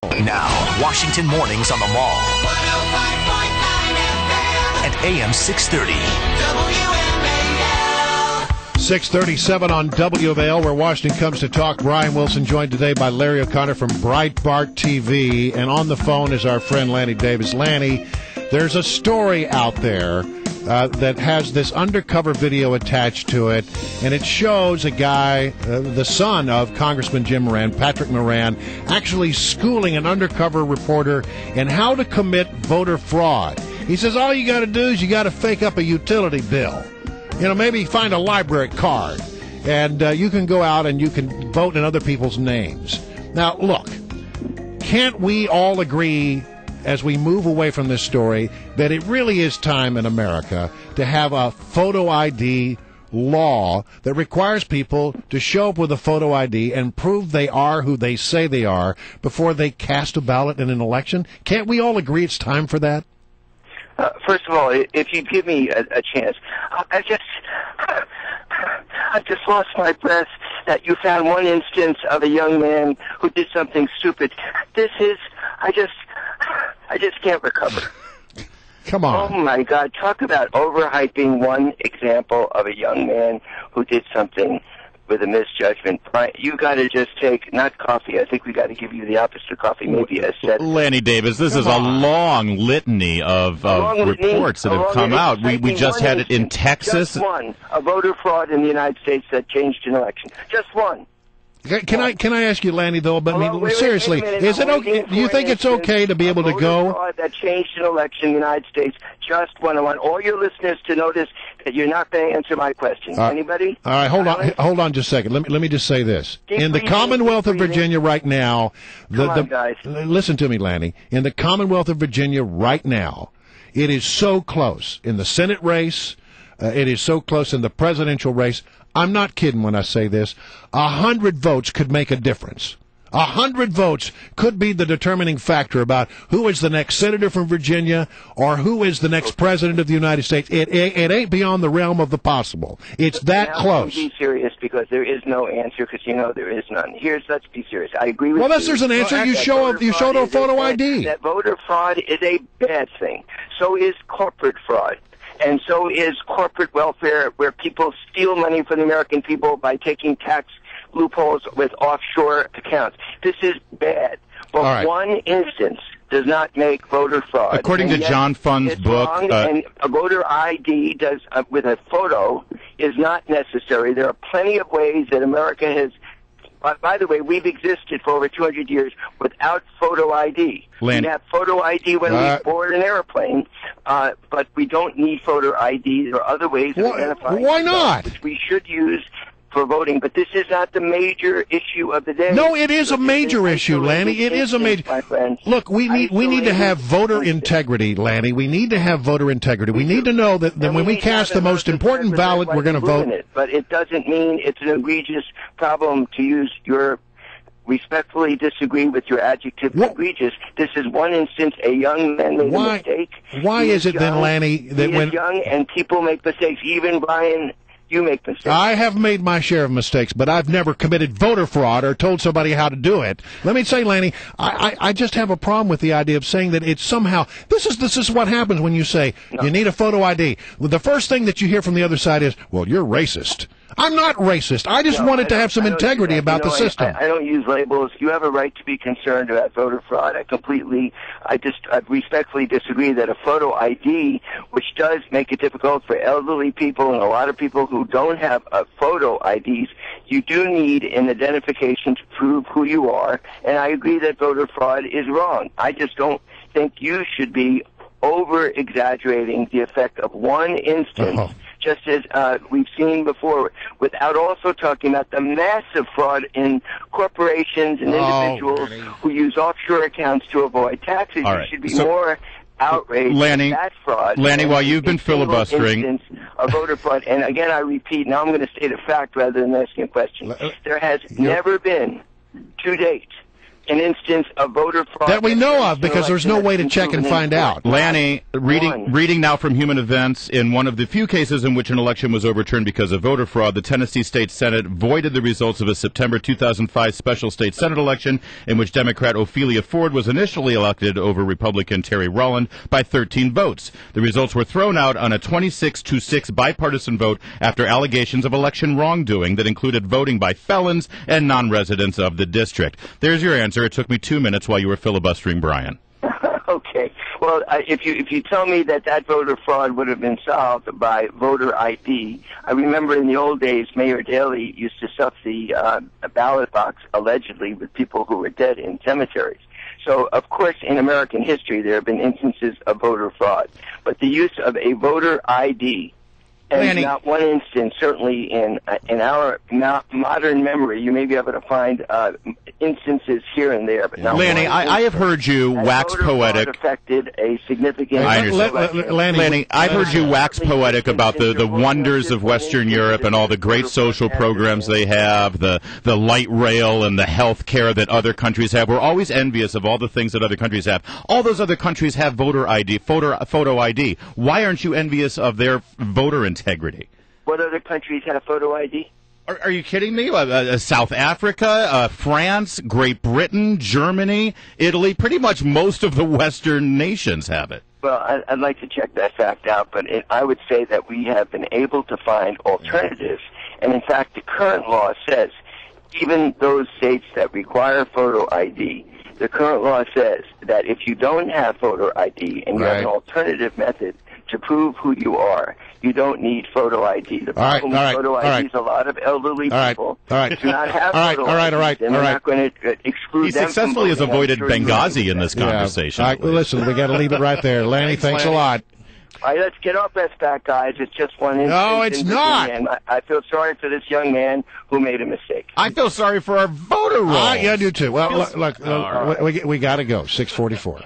Now, Washington Mornings on the Mall. 105.9 FM. At AM 630. WMAL. 637 on WMAL, where Washington comes to talk. Brian Wilson joined today by Larry O'Connor from Breitbart TV. And on the phone is our friend Lanny Davis. Lanny, there's a story out there that has this undercover video attached to it, and it shows a guy, the son of Congressman Jim Moran, Patrick Moran, actually schooling an undercover reporter in how to commit voter fraud. He says all you got to do is you got to fake up a utility bill. You know, maybe find a library card, and you can go out and you can vote in other people's names. Now, look, can't we all agree, as we move away from this story, that it really is time in America to have a photo ID law that requires people to show up with a photo ID and prove they are who they say they are before they cast a ballot in an election? Can't we all agree it's time for that? First of all, if you give me a chance, I just lost my breath that you found one instance of a young man who did something stupid. I just can't recover. Come on. Oh, my God. Talk about overhyping one example of a young man who did something with a misjudgment. You got to just take, not coffee. I think we got to give you the opposite of coffee, maybe a set. Lanny Davis, this is a long litany of reports that have come out. We just had it in Texas. Just one. A voter fraud in the United States that changed an election. Just one. Can I ask you, Lanny, though? But seriously, is it okay? Do you think it's okay to be able to go? That changed an election in the United States. Just one. I want all your listeners to notice that you're not going to answer my question. Anybody? All right, hold on just a second. Let me just say this. In the Commonwealth of Virginia right now, listen to me, Lanny. In the Commonwealth of Virginia right now, it is so close in the Senate race. It is so close in the presidential race. I'm not kidding when I say this. 100 votes could make a difference. 100 votes could be the determining factor about who is the next senator from Virginia or who is the next president of the United States. It ain't beyond the realm of the possible. It's that close. Be serious, because there is no answer, because you know there is none. Let's be serious. I agree with you. Well, there's an answer. You showed a photo ID. That voter fraud is a bad thing. So is corporate fraud. And so is corporate welfare, where people steal money from the American people by taking tax loopholes with offshore accounts. This is bad. But one instance does not make voter fraud. According to John Fund's book, and a voter ID with a photo is not necessary. There are plenty of ways that America has. By the way, we've existed for over 200 years without photo ID. We have photo ID when we board an airplane, but we don't need photo ID. There are other ways of identifying. Why not? Which we should use for voting, but this is not the major issue of the day. No, it is a major issue, Lanny. It is a major. Look, we need to have voter integrity, Lanny. We need to have voter integrity. We need to know that when we cast the most important ballot, we're going to vote. But it doesn't mean it's an egregious problem, to use your respectfully disagree with your adjective egregious. This is one instance. A young man made a mistake. Why is it then, Lanny, that when young and people make mistakes, even Brian, you make mistakes. I have made my share of mistakes, but I've never committed voter fraud or told somebody how to do it. Let me say, Lanny, I just have a problem with the idea of saying that it's somehow, this is what happens when you say you need a photo ID. Well, the first thing that you hear from the other side is, well, you're racist. I'm not racist. I just wanted to have some integrity about the system. I don't use labels. You have a right to be concerned about voter fraud. I respectfully disagree that a photo ID, which does make it difficult for elderly people and a lot of people who don't have photo IDs, you do need an identification to prove who you are. And I agree that voter fraud is wrong. I just don't think you should be over-exaggerating the effect of one instance, just as we've seen before, without also talking about the massive fraud in corporations and individuals who use offshore accounts to avoid taxes. You should be more outraged at that fraud. Lanny, while you've been filibustering, a voter fraud, and again I repeat, now I'm going to state a fact rather than asking a question. There has never been, to date, an instance of voter fraud that we know of, because there's no way to check and find out. Lanny, reading now from Human Events, in one of the few cases in which an election was overturned because of voter fraud, the Tennessee State Senate voided the results of a September 2005 special state Senate election in which Democrat Ophelia Ford was initially elected over Republican Terry Rowland by 13 votes. The results were thrown out on a 26-6 bipartisan vote after allegations of election wrongdoing that included voting by felons and non-residents of the district. There's your answer. It took me 2 minutes while you were filibustering Brian. Okay. Well, if you tell me that voter fraud would have been solved by voter ID, I remember in the old days, Mayor Daley used to stuff the ballot box allegedly with people who were dead in cemeteries. So, of course, in American history, there have been instances of voter fraud. But the use of a voter ID, and Lanny, not one instance, certainly in our modern memory, you may be able to find instances here and there, but not Lanny, I have heard you wax poetic. Affected a significant. I understand. Lanny, I've heard you wax poetic about the wonders of Western Europe and all the great social programs they have, the light rail and the health care that other countries have. We're always envious of all the things that other countries have. All those other countries have voter ID, photo ID. Why aren't you envious of their voter integrity? What other countries have photo ID? Are you kidding me? South Africa, France, Great Britain, Germany, Italy, pretty much most of the Western nations have it. Well, I'd like to check that fact out, but I would say that we have been able to find alternatives. And in fact, the current law says even those states that require photo ID, the current law says that if you don't have photo ID and you have an alternative method to prove who you are, you don't need photo ID. The problem with photo ID is a lot of elderly people do not have photo ID, and they're not going to exclude them. He successfully has avoided Benghazi in this conversation. Listen, we got to leave it right there. Lanny, thanks a lot. All right, let's get off that back, guys. It's just one instance. No, it's not. And I feel sorry for this young man who made a mistake. I feel sorry for our voter rolls. Yeah, I do too. Well, look, we got to go. 6:44.